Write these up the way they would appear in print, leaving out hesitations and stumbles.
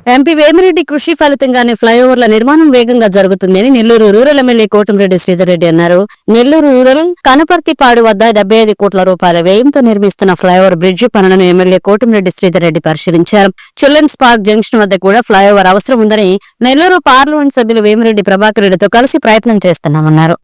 MP Vemireddy కృషి ఫలితంగానే ఫ్లైఓవర్ల నిర్మాణం వేగంగా జరుగుతుందని నెల్లూరు రూరల్ ఎమ్మెల్యే కోటంరెడ్డి శ్రీధర్ రెడ్డి అన్నారు. నెల్లూరు రూరల్ కనపర్తిపాడు వద్ద 75 కోట్ల రూపాయల వ్యయంతో నిర్మిస్తున్న ఫ్లైఓవర్ బ్రిడ్జి పనులను ఎమ్మెల్యే కోటంరెడ్డి శ్రీధర్ రెడ్డి పరిశీలించారు. చిల్డ్రన్స్ పార్క్ జంక్షన్ వద్ద కూడా ఫ్లైఓవర్ అవసరం ఉందని నెల్లూరు పార్లమెంట్ సభ్యులు వేమిరెడ్డి ప్రభాకర్ రెడ్డితో కలిసి ప్రయత్నం చేస్తున్నామన్నారు.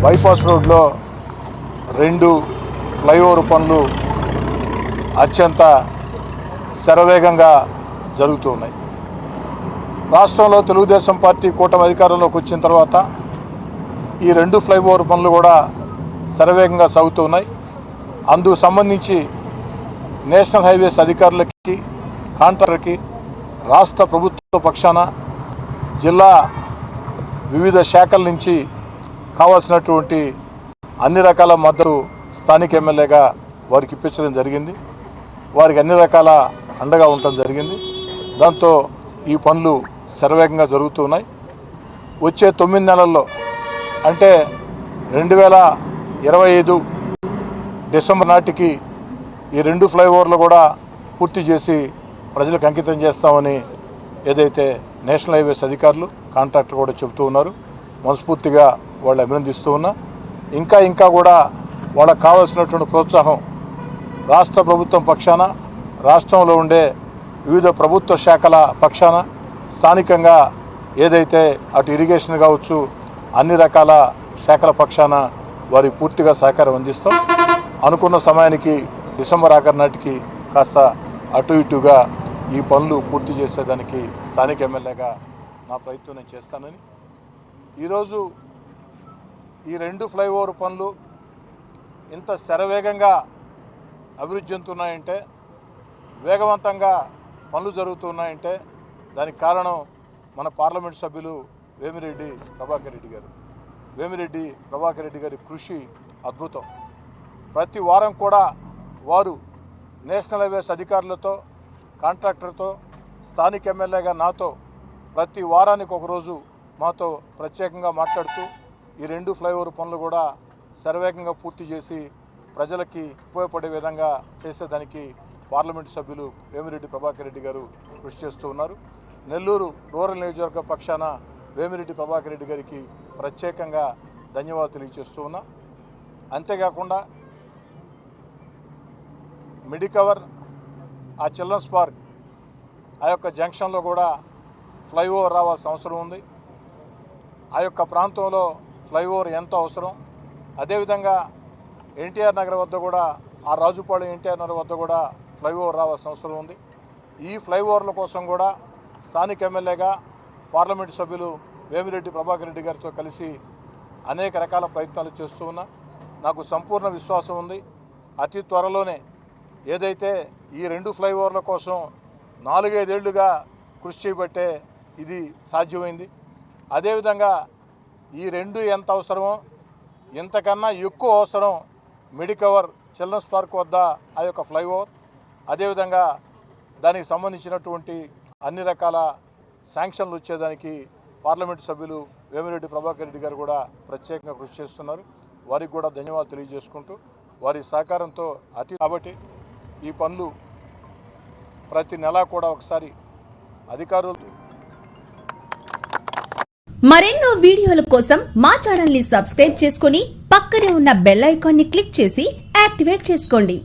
బైపాస్ రోడ్లో 2 ఫ్లైఓవర్ పనులు అత్యంత శరవేగంగా జరుగుతున్నాయి. రాష్ట్రంలో తెలుగుదేశం పార్టీ కూటమి అధికారంలోకి వచ్చిన తర్వాత ఈ 2 ఫ్లైఓవర్ పనులు కూడా శరవేగంగా సాగుతున్నాయి. అందుకు సంబంధించి నేషనల్ హైవేస్ అధికారులకి, కాంట్రాక్టర్కి, రాష్ట్ర ప్రభుత్వ పక్షాన జిల్లా వివిధ శాఖల నుంచి కావాల్సినటువంటి అన్ని రకాల మద్దతు స్థానిక ఎమ్మెల్యేగా వారికి ఇప్పించడం జరిగింది. వారికి అన్ని రకాల అండగా ఉండటం జరిగింది. దాంతో ఈ పనులు శరవేగంగా జరుగుతున్నాయి. వచ్చే 9 నెలల్లో అంటే 2025 డిసెంబర్ నాటికి ఈ 2 ఫ్లైఓవర్లు కూడా పూర్తి చేసి ప్రజలకు అంకితం చేస్తామని ఏదైతే నేషనల్ హైవేస్ అధికారులు, కాంట్రాక్టర్ కూడా చెబుతూ ఉన్నారు. మనస్ఫూర్తిగా వాళ్ళు అభినందిస్తూ ఉన్నా. ఇంకా కూడా వాళ్ళకు కావాల్సినటువంటి ప్రోత్సాహం రాష్ట్ర ప్రభుత్వం పక్షాన, రాష్ట్రంలో ఉండే వివిధ ప్రభుత్వ శాఖల పక్షాన, స్థానికంగా ఏదైతే అటు ఇరిగేషన్ కావచ్చు అన్ని రకాల శాఖల పక్షాన వారికి పూర్తిగా సహకారం అందిస్తాం. అనుకున్న సమయానికి డిసెంబర్ ఆఖరి నాటికి కాస్త అటు ఇటుగా ఈ పనులు పూర్తి చేసేదానికి స్థానిక ఎమ్మెల్యేగా నా ప్రయత్నం నేను చేస్తానని, ఈరోజు ఈ 2 ఫ్లైఓవర్ పనులు ఇంత శరవేగంగా అభివృద్ధి చెందుతున్నాయంటే, వేగవంతంగా పనులు జరుగుతున్నాయంటే దానికి కారణం మన పార్లమెంట్ సభ్యులు వేమిరెడ్డి ప్రభాకర్ రెడ్డి గారు. వేమిరెడ్డి ప్రభాకర్ రెడ్డి గారి కృషి అద్భుతం. ప్రతి వారం కూడా వారు నేషనల్ హైవేస్ అధికారులతో, కాంట్రాక్టర్తో, స్థానిక ఎమ్మెల్యేగా నాతో ప్రతి వారానికి ఒకరోజు మాతో ప్రత్యేకంగా మాట్లాడుతూ ఈ 2 ఫ్లైఓవర్ పనులు కూడా శరవేగంగా పూర్తి చేసి ప్రజలకి ఉపయోగపడే విధంగా చేసేదానికి పార్లమెంటు సభ్యులు వేమిరెడ్డి ప్రభాకర్ రెడ్డి గారు కృషి చేస్తూ ఉన్నారు. నెల్లూరు రూరల్ నియోజకవర్గ పక్షాన వేమిరెడ్డి ప్రభాకర్ రెడ్డి గారికి ప్రత్యేకంగా ధన్యవాదాలు తెలియజేస్తూ ఉన్నా. అంతేకాకుండా మెడికవర్, ఆ చిల్డ్రన్స్ పార్క్, ఆ యొక్క జంక్షన్లో కూడా ఫ్లైఓవర్ రావాల్సిన అవసరం ఉంది. ఆ యొక్క ప్రాంతంలో ఫ్లైఓవర్ ఎంతో అవసరం. అదేవిధంగా ఎన్టీఆర్ నగర్ వద్ద కూడా, ఆ రాజుపాళెం ఎన్టీఆర్ నగర్ వద్ద కూడా ఫ్లైఓవర్ రావాల్సిన అవసరం ఉంది. ఈ ఫ్లైఓవర్ల కోసం కూడా స్థానిక ఎమ్మెల్యేగా పార్లమెంటు సభ్యులు వేమిరెడ్డి ప్రభాకర్ రెడ్డి గారితో కలిసి అనేక రకాల ప్రయత్నాలు చేస్తూ ఉన్నా. నాకు సంపూర్ణ విశ్వాసం ఉంది, అతి త్వరలోనే ఏదైతే ఈ 2 ఫ్లైఓవర్ల కోసం 4-5 ఏళ్లుగా కృషి చేయబట్టే ఇది సాధ్యమైంది. అదేవిధంగా ఈ 2 ఎంత అవసరమో ఇంతకన్నా ఎక్కువ అవసరం మెడికవర్, చిల్డ్రన్స్ పార్క్ వద్ద ఆ యొక్క ఫ్లైఓవర్. అదేవిధంగా దానికి సంబంధించినటువంటి అన్ని రకాల శాంక్షన్లు వచ్చేదానికి పార్లమెంటు సభ్యులు వేమిరెడ్డి ప్రభాకర్ రెడ్డి గారు కూడా ప్రత్యేకంగా కృషి చేస్తున్నారు. వారికి కూడా ధన్యవాదాలు తెలియజేసుకుంటూ, వారి సహకారంతో కాబట్టి ఈ పనులు ప్రతి నెల కూడా ఒకసారి అధికారులు. మరెన్నో వీడియోల కోసం మా ఛానల్ ని సబ్స్క్రైబ్ చేసుకుని పక్కనే ఉన్న బెల్ ఐకాన్ ని క్లిక్ చేసి యాక్టివేట్ చేసుకోండి.